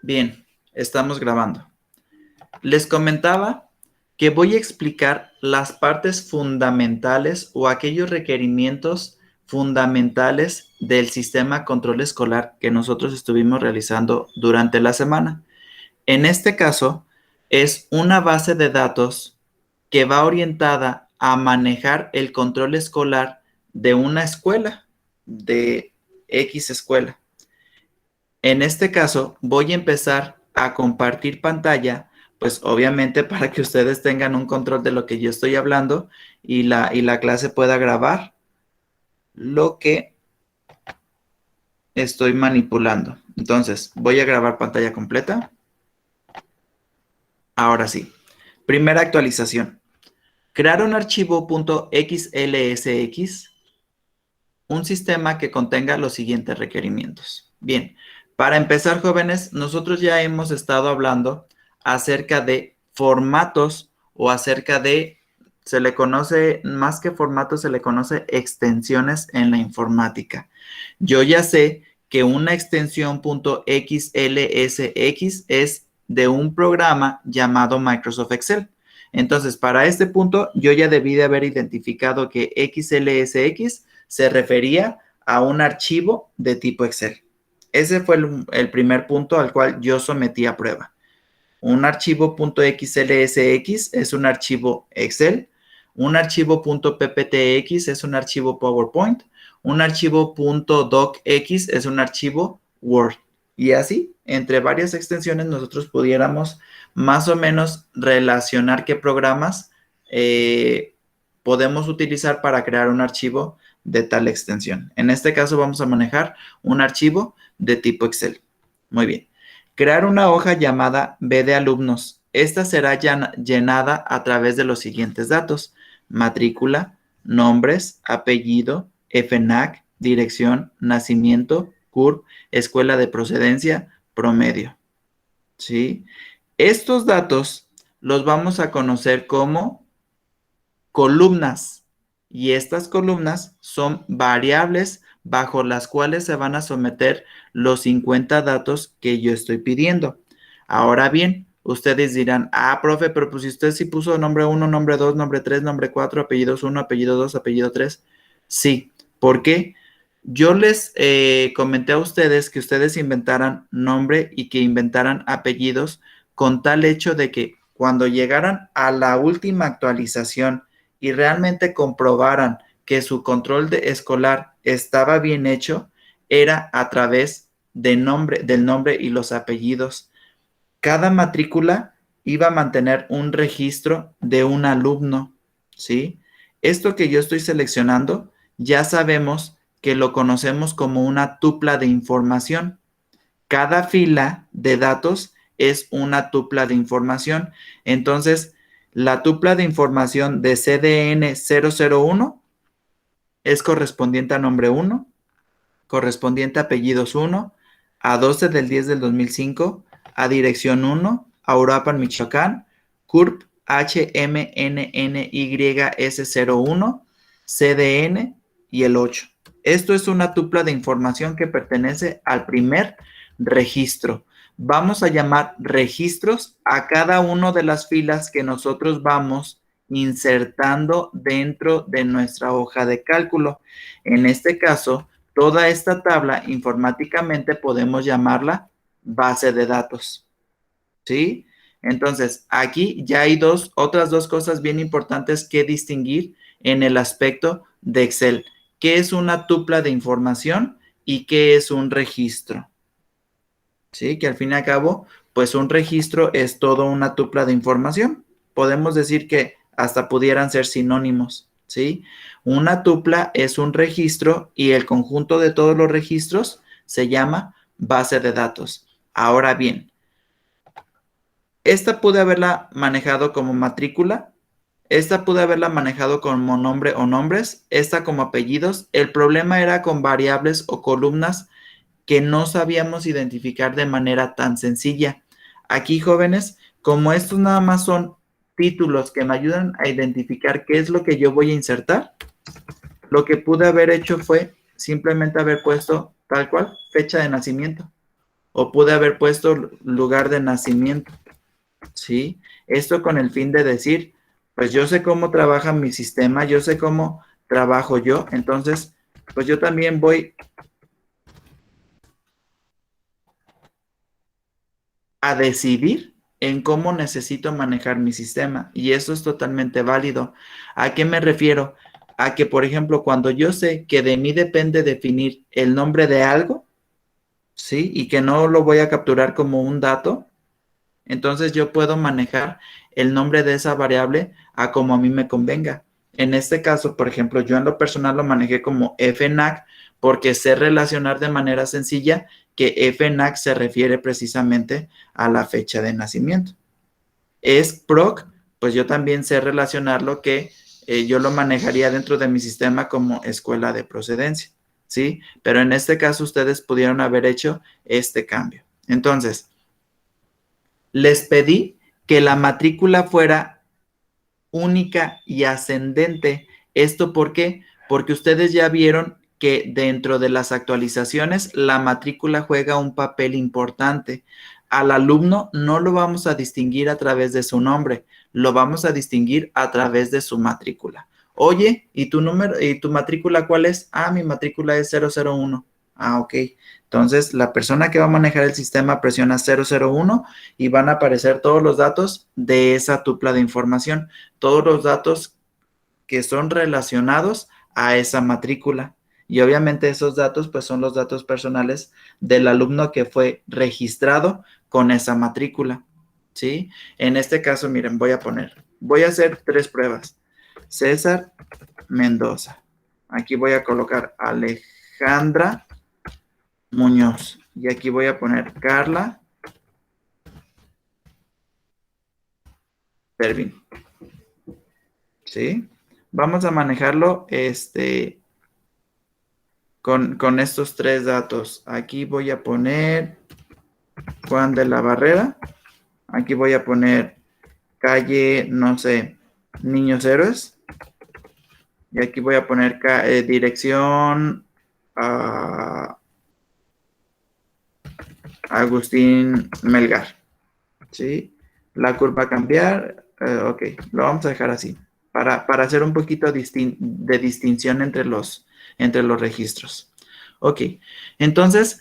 Bien, estamos grabando. Les comentaba que voy a explicar las partes fundamentales o aquellos requerimientos fundamentales del sistema control escolar que nosotros estuvimos realizando durante la semana. En este caso, es una base de datos que va orientada a manejar el control escolar de una escuela, de X escuela. En este caso, voy a empezar a compartir pantalla, pues obviamente para que ustedes tengan un control de lo que yo estoy hablando y la clase pueda grabar lo que estoy manipulando. Entonces, voy a grabar pantalla completa. Ahora sí. Primera actualización. Crear un archivo .xlsx, un sistema que contenga los siguientes requerimientos. Bien, para empezar, jóvenes, nosotros ya hemos estado hablando acerca de formatos o acerca de, se le conoce, más que formatos, se le conoce extensiones en la informática. Yo ya sé que una extensión .xlsx es de un programa llamado Microsoft Excel. Entonces, para este punto, yo ya debí de haber identificado que XLSX se refería a un archivo de tipo Excel. Ese fue el primer punto al cual yo sometí a prueba. Un archivo .xlsx es un archivo Excel, un archivo .pptx es un archivo PowerPoint, un archivo .docx es un archivo Word. Y así, entre varias extensiones, nosotros pudiéramos más o menos relacionar qué programas podemos utilizar para crear un archivo de tal extensión. En este caso vamos a manejar un archivo de tipo Excel. Muy bien. Crear una hoja llamada B de alumnos. Esta será llenada a través de los siguientes datos: matrícula, nombres, apellido, FNAC, dirección, nacimiento, CURP, escuela de procedencia, promedio. ¿Sí? Estos datos los vamos a conocer como columnas, y estas columnas son variables bajo las cuales se van a someter los 50 datos que yo estoy pidiendo. Ahora bien, ustedes dirán, profe, pero pues si usted sí puso nombre 1, nombre 2, nombre 3, nombre 4, apellidos 1, apellido 2, apellido 3. Sí, ¿por qué? Yo les comenté a ustedes que ustedes inventaran nombre y que inventaran apellidos con tal hecho de que cuando llegaran a la última actualización y realmente comprobaran que su control escolar estaba bien hecho, era a través del nombre y los apellidos. Cada matrícula iba a mantener un registro de un alumno, ¿sí? Esto que yo estoy seleccionando, ya sabemos que lo conocemos como una tupla de información. Cada fila de datos es una tupla de información. Entonces, la tupla de información de CDN 001 es correspondiente a nombre 1, correspondiente a apellidos 1, a 12 del 10 del 2005, a dirección 1, a Uruapan, Michoacán, CURP HMNNYS01, CDN y el 8. Esto es una tupla de información que pertenece al primer registro. Vamos a llamar registros a cada una de las filas que nosotros vamos insertando dentro de nuestra hoja de cálculo. En este caso, toda esta tabla informáticamente podemos llamarla base de datos. ¿Sí? Entonces, aquí ya hay otras dos cosas bien importantes que distinguir en el aspecto de Excel. ¿Qué es una tupla de información y qué es un registro? ¿Sí? Que al fin y al cabo, pues un registro es todo una tupla de información. Podemos decir que hasta pudieran ser sinónimos, ¿sí? Una tupla es un registro y el conjunto de todos los registros se llama base de datos. Ahora bien, esta pude haberla manejado como matrícula, esta pude haberla manejado como nombre o nombres, esta como apellidos. El problema era con variables o columnas que no sabíamos identificar de manera tan sencilla. Aquí, jóvenes, como estos nada más son títulos que me ayudan a identificar qué es lo que yo voy a insertar, lo que pude haber hecho fue simplemente haber puesto tal cual fecha de nacimiento o pude haber puesto lugar de nacimiento, ¿sí? Esto con el fin de decir, pues yo sé cómo trabaja mi sistema, yo sé cómo trabajo yo, entonces, pues yo también voy a decidir en cómo necesito manejar mi sistema. Y eso es totalmente válido. ¿A qué me refiero? A que, por ejemplo, cuando yo sé que de mí depende definir el nombre de algo, ¿sí? Y que no lo voy a capturar como un dato, entonces yo puedo manejar el nombre de esa variable a como a mí me convenga. En este caso, por ejemplo, yo en lo personal lo manejé como fnac porque sé relacionar de manera sencilla que fnac se refiere precisamente a la fecha de nacimiento. Es proc, pues yo también sé relacionarlo que yo lo manejaría dentro de mi sistema como escuela de procedencia, ¿sí? Pero en este caso ustedes pudieron haber hecho este cambio. Entonces, les pedí que la matrícula fuera única y ascendente. ¿Esto por qué? Porque ustedes ya vieron que dentro de las actualizaciones la matrícula juega un papel importante. Al alumno no lo vamos a distinguir a través de su nombre, lo vamos a distinguir a través de su matrícula. Oye, ¿y tu número y tu matrícula cuál es? Ah, mi matrícula es 001. Ah, ok. Entonces, la persona que va a manejar el sistema presiona 001 y van a aparecer todos los datos de esa tupla de información, todos los datos que son relacionados a esa matrícula. Y obviamente esos datos pues son los datos personales del alumno que fue registrado con esa matrícula, ¿sí? En este caso, miren, voy a hacer 3 pruebas. César Mendoza. Aquí voy a colocar Alejandra Muñoz. Y aquí voy a poner Carla Pervin. ¿Sí? Vamos a manejarlo con estos 3 datos. Aquí voy a poner Juan de la Barrera. Aquí voy a poner calle, no sé, Niños Héroes. Y aquí voy a poner dirección Agustín Melgar. ¿Sí? La curva a cambiar. Ok, lo vamos a dejar así. Para hacer un poquito de distinción entre los registros. Ok, entonces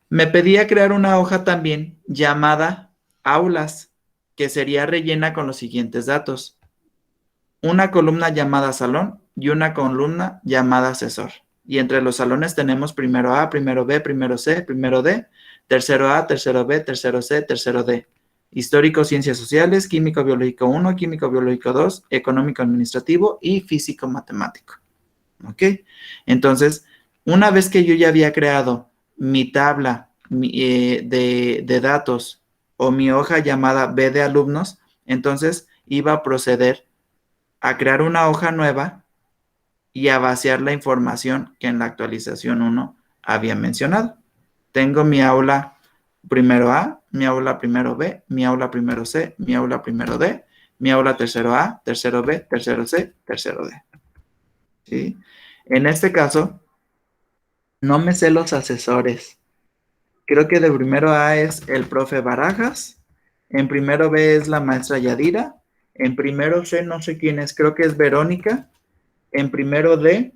me pedía crear una hoja también llamada aulas, que sería rellena con los siguientes datos. Una columna llamada salón y una columna llamada asesor. Y entre los salones tenemos primero A, primero B, primero C, primero D, tercero A, tercero B, tercero C, tercero D. Histórico, ciencias sociales, químico biológico 1, químico biológico 2, económico administrativo y físico matemático. ¿Ok? Entonces, una vez que yo ya había creado mi tabla de datos o mi hoja llamada B de alumnos, entonces iba a proceder a crear una hoja nueva y a vaciar la información que en la actualización 1 había mencionado. Tengo mi aula primero A, mi aula primero B, mi aula primero C, mi aula primero D, mi aula tercero A, tercero B, tercero C, tercero D. ¿Sí? En este caso, no me sé los asesores. Creo que de primero A es el profe Barajas, en primero B es la maestra Yadira, en primero C no sé quién es, creo que es Verónica, en primero D,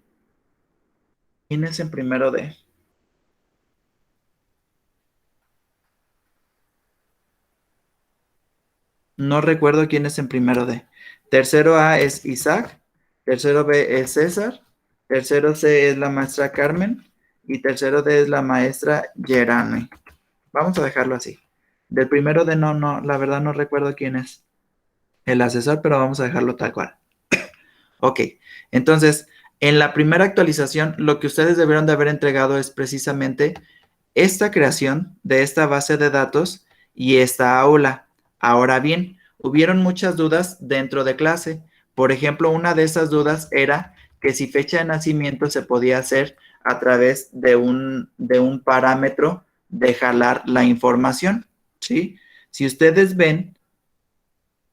¿quién es en primero D? No recuerdo quién es en primero D. Tercero A es Isaac, tercero B es César, tercero C es la maestra Carmen y tercero D es la maestra Gerane. Vamos a dejarlo así. Del primero D no, la verdad no recuerdo quién es el asesor, pero vamos a dejarlo tal cual. Ok, entonces, en la primera actualización, lo que ustedes debieron de haber entregado es precisamente esta creación de esta base de datos y esta aula. Ahora bien, hubieron muchas dudas dentro de clase. Por ejemplo, una de esas dudas era que si fecha de nacimiento se podía hacer a través de un parámetro de jalar la información, ¿sí? Si ustedes ven,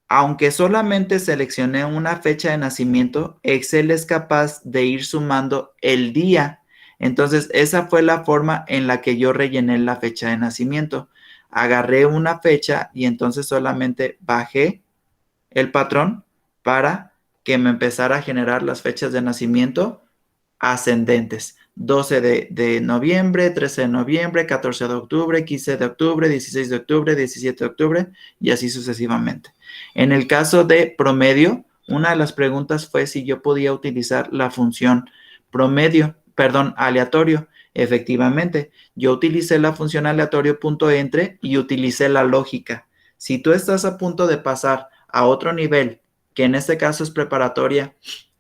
aunque solamente seleccioné una fecha de nacimiento, Excel es capaz de ir sumando el día Entonces, esa fue la forma en la que yo rellené la fecha de nacimiento. Agarré una fecha y entonces solamente bajé el patrón para que me empezara a generar las fechas de nacimiento ascendentes. 12 de noviembre, 13 de noviembre, 14 de octubre, 15 de octubre, 16 de octubre, 17 de octubre y así sucesivamente. En el caso de promedio, una de las preguntas fue si yo podía utilizar la función aleatorio. Efectivamente, yo utilicé la función aleatorio.entre y utilicé la lógica. Si tú estás a punto de pasar a otro nivel, que en este caso es preparatoria,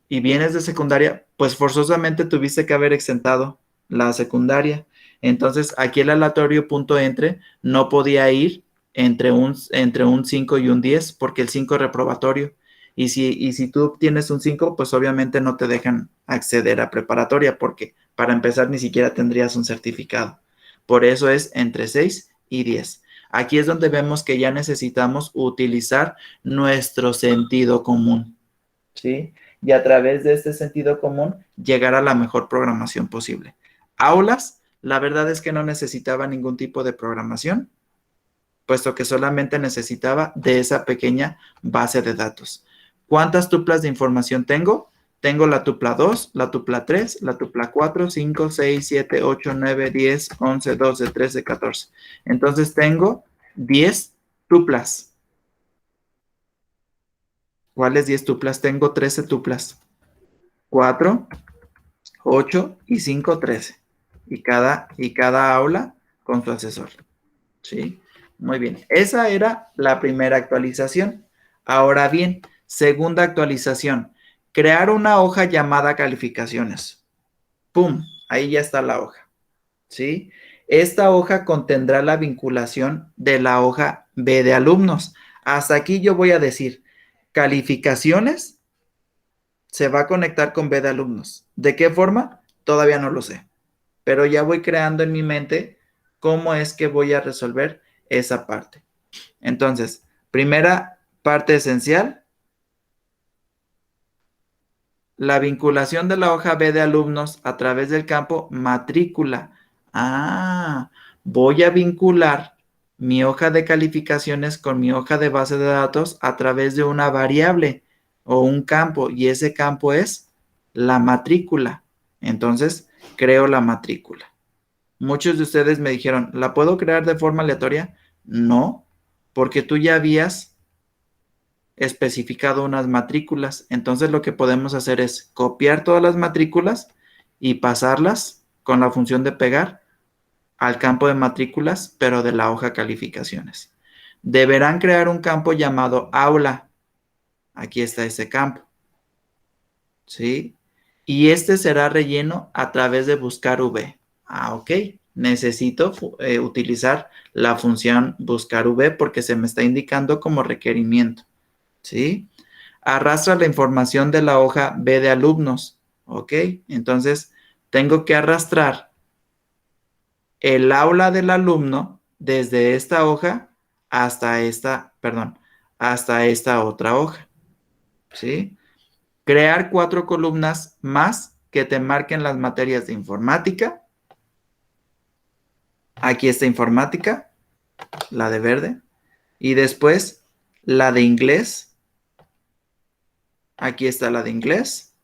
y vienes de secundaria, pues forzosamente tuviste que haber exentado la secundaria. Entonces, aquí el aleatorio.entre no podía ir entre un 5 y un 10 porque el 5 es reprobatorio. Y si tú tienes un 5, pues obviamente no te dejan acceder a preparatoria porque para empezar ni siquiera tendrías un certificado. Por eso es entre 6 y 10. Aquí es donde vemos que ya necesitamos utilizar nuestro sentido común, ¿sí? Y a través de este sentido común llegar a la mejor programación posible. Aulas, la verdad es que no necesitaba ningún tipo de programación, puesto que solamente necesitaba de esa pequeña base de datos. ¿Cuántas tuplas de información tengo? Tengo la tupla 2, la tupla 3, la tupla 4, 5, 6, 7, 8, 9, 10, 11, 12, 13, 14. Entonces tengo 10 tuplas. ¿Cuáles 10 tuplas? Tengo 13 tuplas. 4, 8 y 5, 13. Y cada aula con su asesor. ¿Sí? Muy bien. Esa era la primera actualización. Ahora bien, segunda actualización. Crear una hoja llamada calificaciones. ¡Pum! Ahí ya está la hoja. ¿Sí? Esta hoja contendrá la vinculación de la hoja B de alumnos. Hasta aquí yo voy a decir calificaciones se va a conectar con B de alumnos. ¿De qué forma? Todavía no lo sé, pero ya voy creando en mi mente cómo es que voy a resolver esa parte. Entonces, primera parte esencial, la vinculación de la hoja B de alumnos a través del campo matrícula. Voy a vincular mi hoja de calificaciones con mi hoja de base de datos a través de una variable o un campo, y ese campo es la matrícula. Entonces, creo la matrícula. Muchos de ustedes me dijeron, ¿la puedo crear de forma aleatoria? No, porque tú ya habías especificado unas matrículas. Entonces lo que podemos hacer es copiar todas las matrículas y pasarlas con la función de pegar al campo de matrículas, pero de la hoja calificaciones. Deberán crear un campo llamado aula. Aquí está ese campo. ¿Sí? Y este será relleno a través de buscar V. Ok. Necesito utilizar la función buscar V porque se me está indicando como requerimiento. ¿Sí? Arrastra la información de la hoja B de alumnos. Ok. Entonces, tengo que arrastrar el aula del alumno desde esta hoja hasta esta otra hoja. ¿Sí? Crear 4 columnas más que te marquen las materias de informática. Aquí está informática, la de verde. Y después la de inglés. Aquí está la de inglés.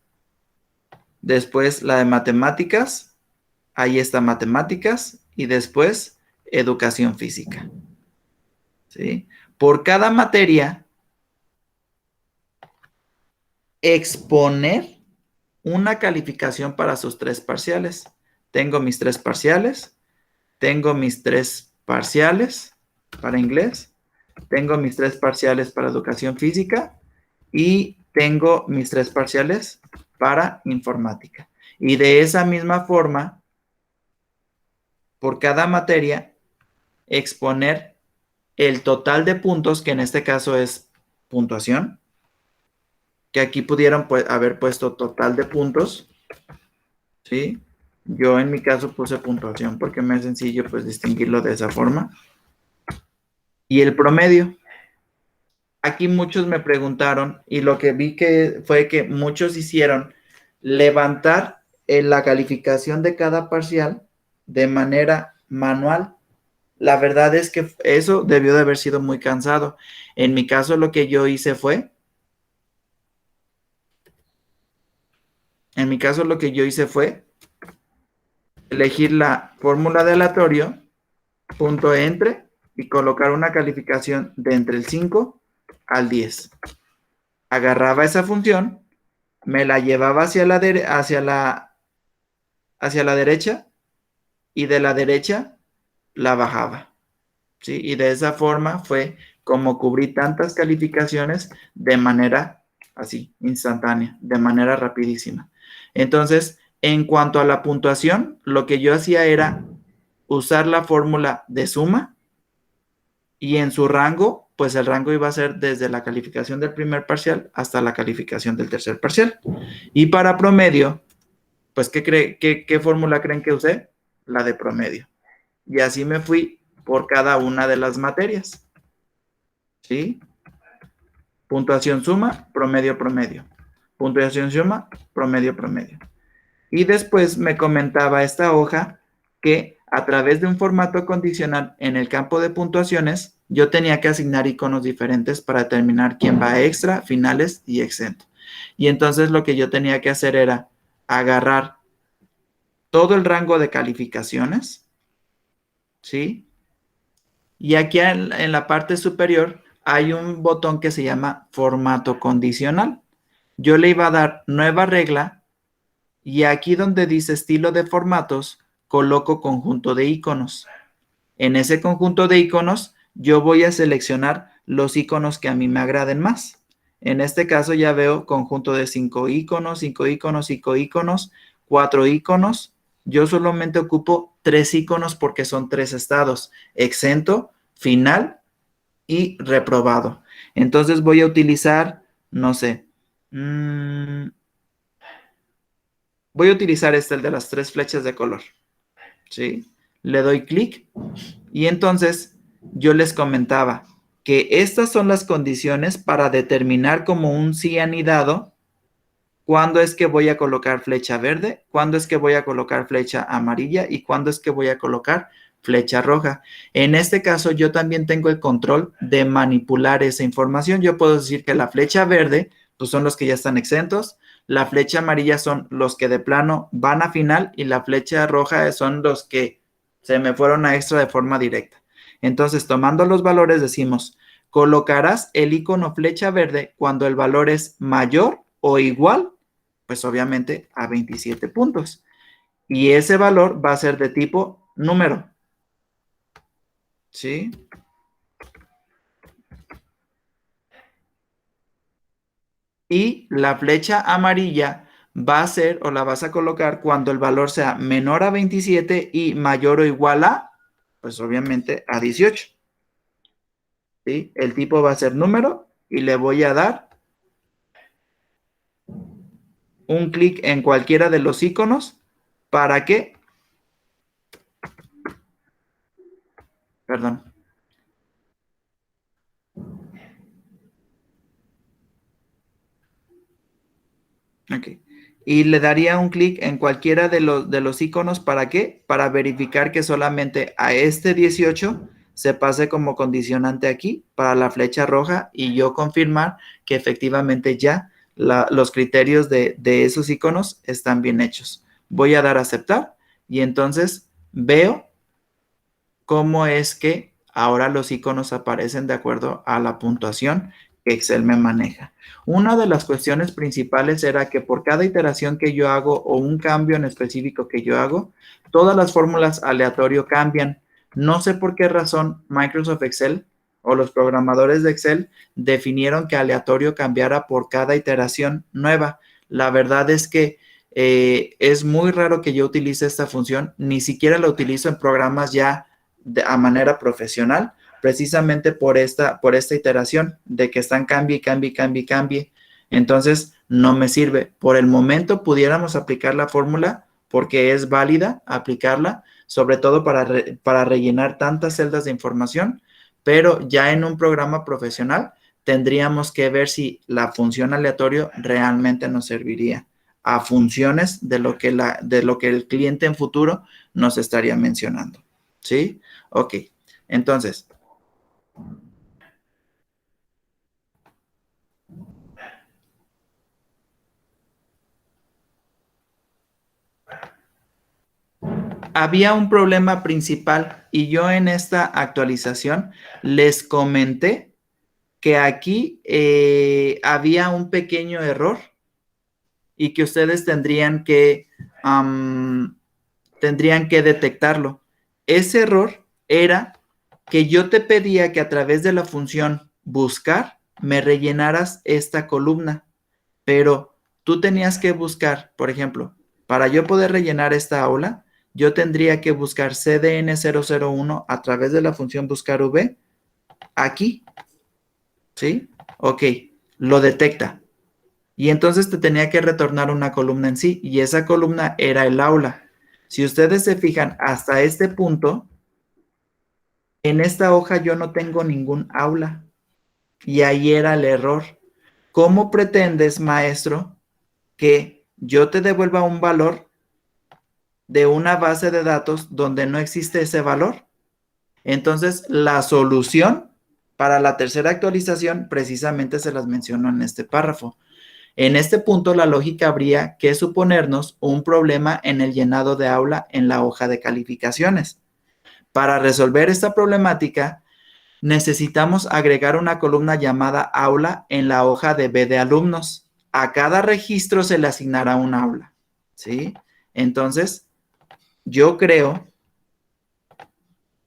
Después la de matemáticas. Ahí está matemáticas. Y después educación física. ¿Sí? Por cada materia, exponer una calificación para sus 3 parciales. Tengo mis 3 parciales. Tengo mis 3 parciales para inglés. Tengo mis 3 parciales para educación física. Y tengo mis 3 parciales para informática. Y de esa misma forma, por cada materia, exponer el total de puntos, que en este caso es puntuación, que aquí pudieron haber puesto total de puntos, ¿sí? Yo en mi caso puse puntuación porque me es sencillo pues distinguirlo de esa forma. Y el promedio. Aquí muchos me preguntaron y lo que vi que fue que muchos hicieron levantar en la calificación de cada parcial de manera manual. La verdad es que eso debió de haber sido muy cansado. En mi caso, lo que yo hice fue, elegir la fórmula de aleatorio, punto entre, y colocar una calificación de entre el 5 al 10. Agarraba esa función, me la llevaba hacia la derecha y de la derecha la bajaba. ¿Sí? Y de esa forma fue como cubrí tantas calificaciones de manera así, instantánea, de manera rapidísima. Entonces, en cuanto a la puntuación, lo que yo hacía era usar la fórmula de suma y en su rango, pues el rango iba a ser desde la calificación del primer parcial hasta la calificación del tercer parcial. Y para promedio, pues, ¿qué fórmula creen que usé? La de promedio. Y así me fui por cada una de las materias. ¿Sí? Puntuación suma, promedio, promedio. Puntuación suma, promedio, promedio. Y después me comentaba esta hoja que a través de un formato condicional en el campo de puntuaciones, yo tenía que asignar iconos diferentes para determinar quién va a extra, finales y exento. Y entonces lo que yo tenía que hacer era agarrar todo el rango de calificaciones, ¿sí? Y aquí en la parte superior hay un botón que se llama formato condicional. Yo le iba a dar nueva regla y aquí donde dice estilo de formatos, coloco conjunto de iconos. En ese conjunto de iconos, yo voy a seleccionar los iconos que a mí me agraden más. En este caso ya veo conjunto de 5 iconos, 5 iconos, 5 iconos, 4 iconos. Yo solamente ocupo 3 iconos porque son 3 estados: exento, final y reprobado. Entonces voy a utilizar, no sé, voy a utilizar el de las 3 flechas de color. ¿Sí? Le doy clic y entonces yo les comentaba que estas son las condiciones para determinar como un sí anidado cuándo es que voy a colocar flecha verde, cuándo es que voy a colocar flecha amarilla y cuándo es que voy a colocar flecha roja. En este caso yo también tengo el control de manipular esa información. Yo puedo decir que la flecha verde pues son los que ya están exentos, la flecha amarilla son los que de plano van a final y la flecha roja son los que se me fueron a extra de forma directa. Entonces, tomando los valores decimos, colocarás el icono flecha verde cuando el valor es mayor o igual, pues obviamente a 27 puntos. Y ese valor va a ser de tipo número. ¿Sí? Y la flecha amarilla va a ser o la vas a colocar cuando el valor sea menor a 27 y mayor o igual a, pues obviamente a 18. ¿Sí? El tipo va a ser número y le voy a dar un clic en cualquiera de los iconos para que, perdón, ok. Y le daría un clic en cualquiera de los iconos, ¿para qué? Para verificar que solamente a este 18 se pase como condicionante aquí para la flecha roja y yo confirmar que efectivamente ya los criterios de esos iconos están bien hechos. Voy a dar a aceptar y entonces veo cómo es que ahora los iconos aparecen de acuerdo a la puntuación que Excel me maneja. Una de las cuestiones principales era que por cada iteración que yo hago o un cambio en específico que yo hago, todas las fórmulas aleatorio cambian. No sé por qué razón Microsoft Excel o los programadores de Excel definieron que aleatorio cambiara por cada iteración nueva. La verdad es que es muy raro que yo utilice esta función, ni siquiera la utilizo en programas ya a manera profesional, precisamente por esta iteración de que están cambie, cambie, cambie, cambie. Entonces, no me sirve. Por el momento pudiéramos aplicar la fórmula porque es válida aplicarla, sobre todo para rellenar tantas celdas de información, pero ya en un programa profesional tendríamos que ver si la función aleatorio realmente nos serviría. a funciones de lo que el cliente en futuro nos estaría mencionando. ¿Sí? Ok. Entonces, había un problema principal y yo en esta actualización les comenté que aquí había un pequeño error y que ustedes tendrían que detectarlo. Ese error era que yo te pedía que a través de la función buscar me rellenaras esta columna, pero tú tenías que buscar, por ejemplo, para yo poder rellenar esta aula, yo tendría que buscar CDN001 a través de la función buscar V aquí, ¿sí? Ok, lo detecta. Y entonces te tenía que retornar una columna en sí, y esa columna era el aula. Si ustedes se fijan hasta este punto, en esta hoja yo no tengo ningún aula, y ahí era el error. ¿Cómo pretendes, maestro, que yo te devuelva un valor de una base de datos donde no existe ese valor? Entonces, la solución para la tercera actualización precisamente se las menciono en este párrafo. En este punto, la lógica habría que suponernos un problema en el llenado de aula en la hoja de calificaciones. Para resolver esta problemática, necesitamos agregar una columna llamada aula en la hoja de B de alumnos. A cada registro se le asignará un aula, ¿sí? Entonces, yo creo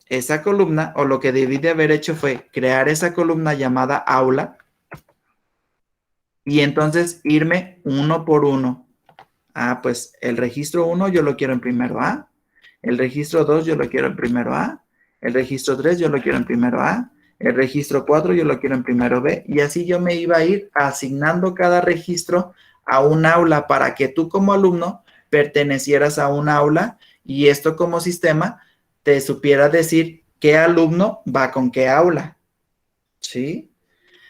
esa columna, o lo que debí de haber hecho fue crear esa columna llamada aula y entonces irme uno por uno. Ah, pues el registro 1 yo lo quiero en primero A, el registro 2 yo lo quiero en primero A, el registro 3 yo lo quiero en primero A, el registro 4 yo lo quiero en primero B, y así yo me iba a ir asignando cada registro a un aula para que tú como alumno pertenecieras a un aula y esto como sistema te supiera decir qué alumno va con qué aula. ¿Sí?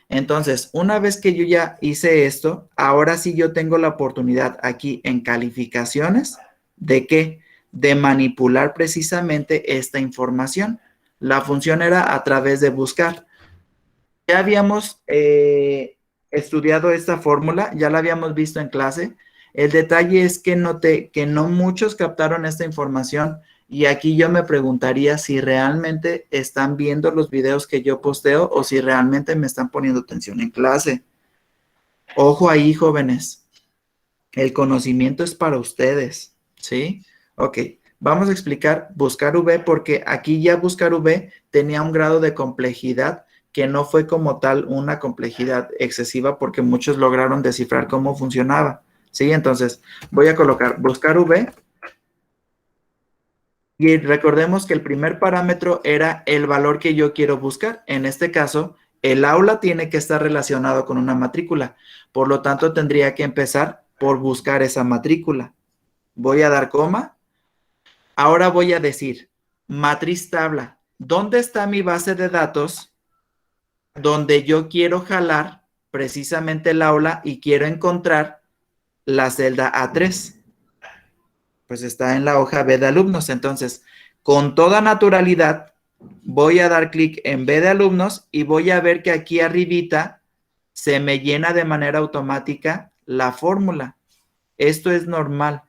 Entonces, una vez que yo ya hice esto, ahora sí yo tengo la oportunidad aquí en calificaciones de qué? De manipular precisamente esta información. La función era a través de buscar. Ya habíamos estudiado esta fórmula, ya la habíamos visto en clase. El detalle es que noté que no muchos captaron esta información y aquí yo me preguntaría si realmente están viendo los videos que yo posteo o si realmente me están poniendo atención en clase. Ojo ahí, jóvenes. El conocimiento es para ustedes, ¿sí? Ok, vamos a explicar buscar V porque aquí ya buscar V tenía un grado de complejidad que no fue como tal una complejidad excesiva porque muchos lograron descifrar cómo funcionaba, ¿sí? Entonces, voy a colocar buscar V y recordemos que el primer parámetro era el valor que yo quiero buscar. En este caso, el aula tiene que estar relacionado con una matrícula. Por lo tanto, tendría que empezar por buscar esa matrícula. Voy a dar coma. Ahora voy a decir matriz tabla. ¿Dónde está mi base de datos donde yo quiero jalar precisamente el aula y quiero encontrar la celda A3? Pues está en la hoja B de alumnos. Entonces, con toda naturalidad, voy a dar clic en B de alumnos y voy a ver que aquí arribita se me llena de manera automática la fórmula. Esto es normal.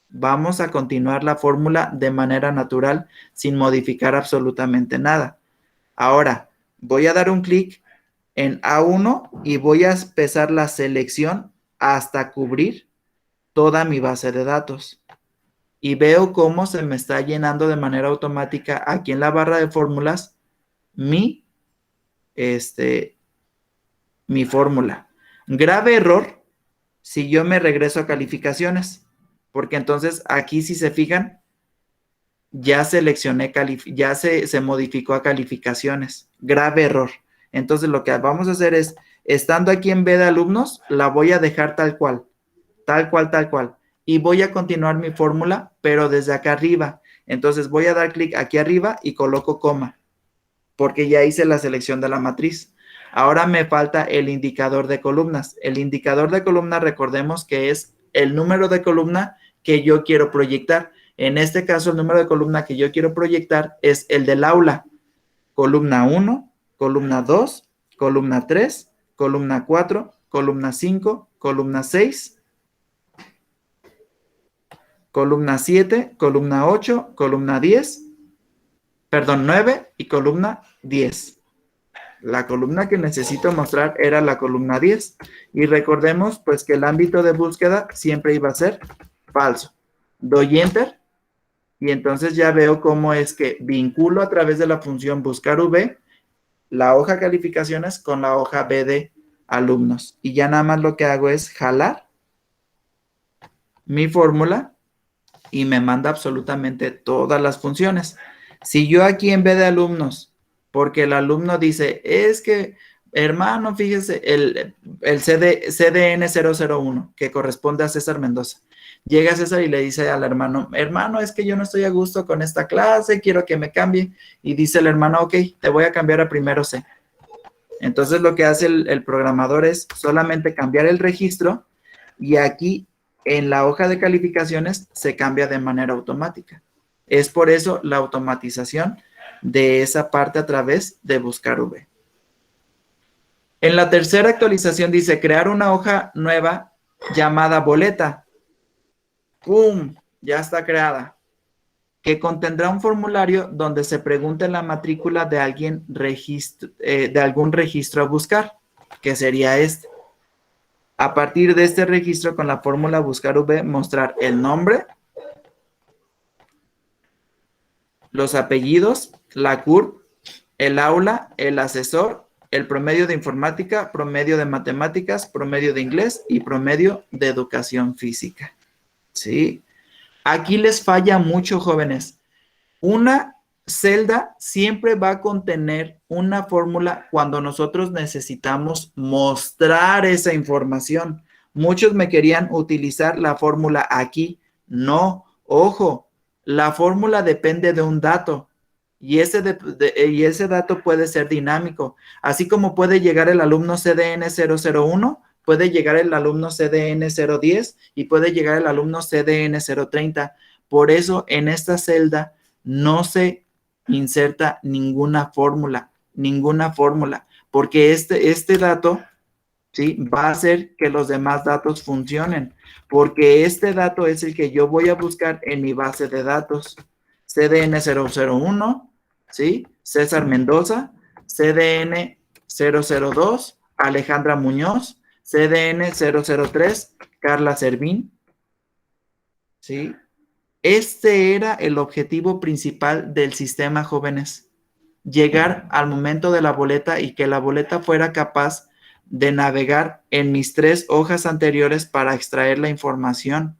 Vamos a continuar la fórmula de manera natural sin modificar absolutamente nada. Ahora, voy a dar un clic en A1 y voy a empezar la selección hasta cubrir toda mi base de datos. Y veo cómo se me está llenando de manera automática aquí en la barra de fórmulas mi, mi fórmula. Grave error si yo me regreso a calificaciones, porque entonces aquí si se fijan, ya seleccioné, ya se modificó a calificaciones. Grave error. Entonces lo que vamos a hacer es, estando aquí en B de alumnos, la voy a dejar tal cual, tal cual, tal cual. Y voy a continuar mi fórmula, pero desde acá arriba. Entonces voy a dar clic aquí arriba y coloco coma, porque ya hice la selección de la matriz. Ahora me falta el indicador de columnas. El indicador de columnas, recordemos que es el número de columna que yo quiero proyectar. En este caso, el número de columna que yo quiero proyectar es el del aula. Columna 1, columna 2, columna 3, columna 4, columna 5, columna 6, columna 7, columna 8, columna 10, perdón, 9 y columna 10. La columna que necesito mostrar era la columna 10. Y recordemos pues que el ámbito de búsqueda siempre iba a ser falso. Doy Enter y entonces ya veo cómo es que vinculo a través de la función buscar V la hoja calificaciones con la hoja B de alumnos. Y ya nada más lo que hago es jalar mi fórmula y me manda absolutamente todas las funciones. Si yo aquí en B de alumnos, porque el alumno dice, es que, hermano, fíjese, el CDN 001, que corresponde a César Mendoza. Llega César y le dice al hermano, hermano, es que yo no estoy a gusto con esta clase, quiero que me cambie. Y dice el hermano, ok, te voy a cambiar a primero C. Entonces lo que hace el programador es solamente cambiar el registro y aquí en la hoja de calificaciones se cambia de manera automática. Es por eso la automatización de esa parte a través de buscar V. En la tercera actualización dice crear una hoja nueva llamada boleta. ¡Pum! Ya está creada. Que contendrá un formulario donde se pregunte la matrícula de algún registro a buscar, que sería este. A partir de este registro, con la fórmula buscar V, mostrar el nombre, los apellidos, la CURP, el aula, el asesor, el promedio de informática, promedio de matemáticas, promedio de inglés y promedio de educación física. ¿Sí? Aquí les falla mucho, jóvenes. Una celda siempre va a contener una fórmula cuando nosotros necesitamos mostrar esa información. Muchos me querían utilizar la fórmula aquí. No, ojo, la fórmula depende de un dato y ese dato puede ser dinámico. Así como puede llegar el alumno CDN 001, puede llegar el alumno CDN 010 y puede llegar el alumno CDN 030. Por eso en esta celda no se inserta ninguna fórmula, porque este dato, ¿sí?, va a hacer que los demás datos funcionen, porque este dato es el que yo voy a buscar en mi base de datos. CDN 001, ¿sí? César Mendoza, CDN 002, Alejandra Muñoz, CDN 003, Carla Servín, ¿sí? Este era el objetivo principal del sistema, jóvenes. Llegar al momento de la boleta y que la boleta fuera capaz de navegar en mis 3 hojas anteriores para extraer la información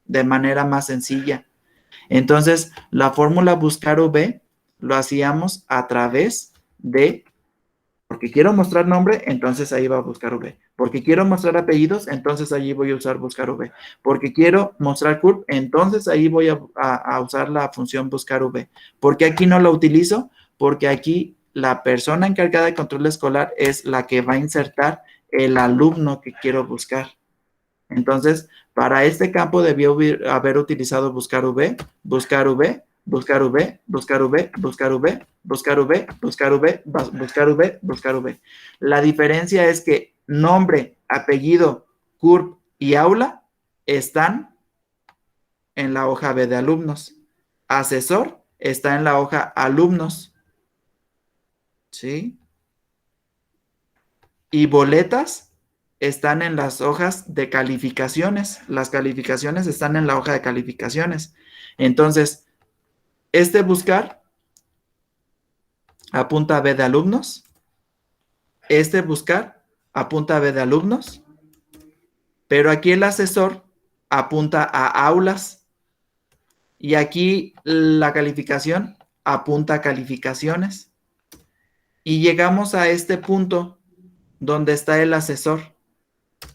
de manera más sencilla. Entonces, la fórmula buscar V lo hacíamos a través de, porque quiero mostrar nombre, entonces ahí va a buscar V. Porque quiero mostrar apellidos, entonces allí voy a usar buscar V. Porque quiero mostrar CURP, entonces ahí voy a usar la función buscar V. ¿Por qué aquí no la utilizo? Porque aquí la persona encargada de control escolar es la que va a insertar el alumno que quiero buscar. Entonces, para este campo debió haber utilizado buscar V, buscar V, buscar V, buscar V, buscar V, buscar V, buscar V, buscar V, buscar V. La diferencia es que nombre, apellido, CURP y aula están en la hoja B de alumnos. Asesor está en la hoja alumnos. ¿Sí? Y boletas están en las hojas de calificaciones. Las calificaciones están en la hoja de calificaciones. Entonces, este buscar apunta a B de alumnos. Este buscar apunta a B de alumnos. Pero aquí el asesor apunta a aulas. Y aquí la calificación apunta a calificaciones. Y llegamos a este punto donde está el asesor.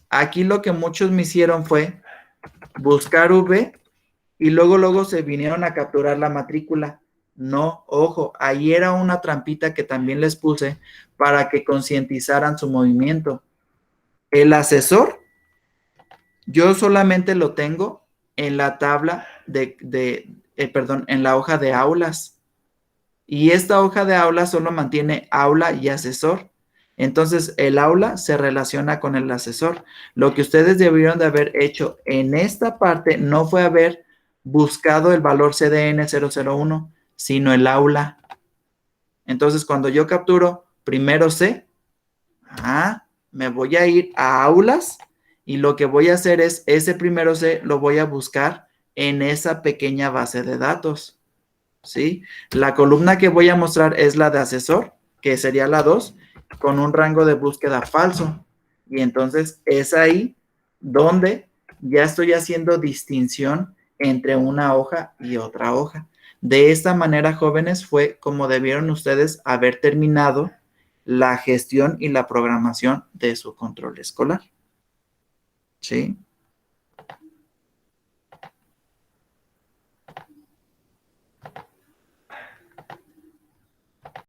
Aquí lo que muchos me hicieron fue buscar V y luego se vinieron a capturar la matrícula. No, ojo, ahí era una trampita que también les puse para que concientizaran su movimiento. El asesor Yo solamente lo tengo en la tabla en la hoja de aulas. Y esta hoja de aula solo mantiene aula y asesor. Entonces, el aula se relaciona con el asesor. Lo que ustedes debieron de haber hecho en esta parte no fue haber buscado el valor CDN 001, sino el aula. Entonces, cuando yo capturo primero C, me voy a ir a aulas y lo que voy a hacer es ese primero C lo voy a buscar en esa pequeña base de datos. ¿Sí? La columna que voy a mostrar es la de asesor, que sería la 2, con un rango de búsqueda falso. Y entonces es ahí donde ya estoy haciendo distinción entre una hoja y otra hoja. De esta manera, jóvenes, fue como debieron ustedes haber terminado la gestión y la programación de su control escolar. ¿Sí?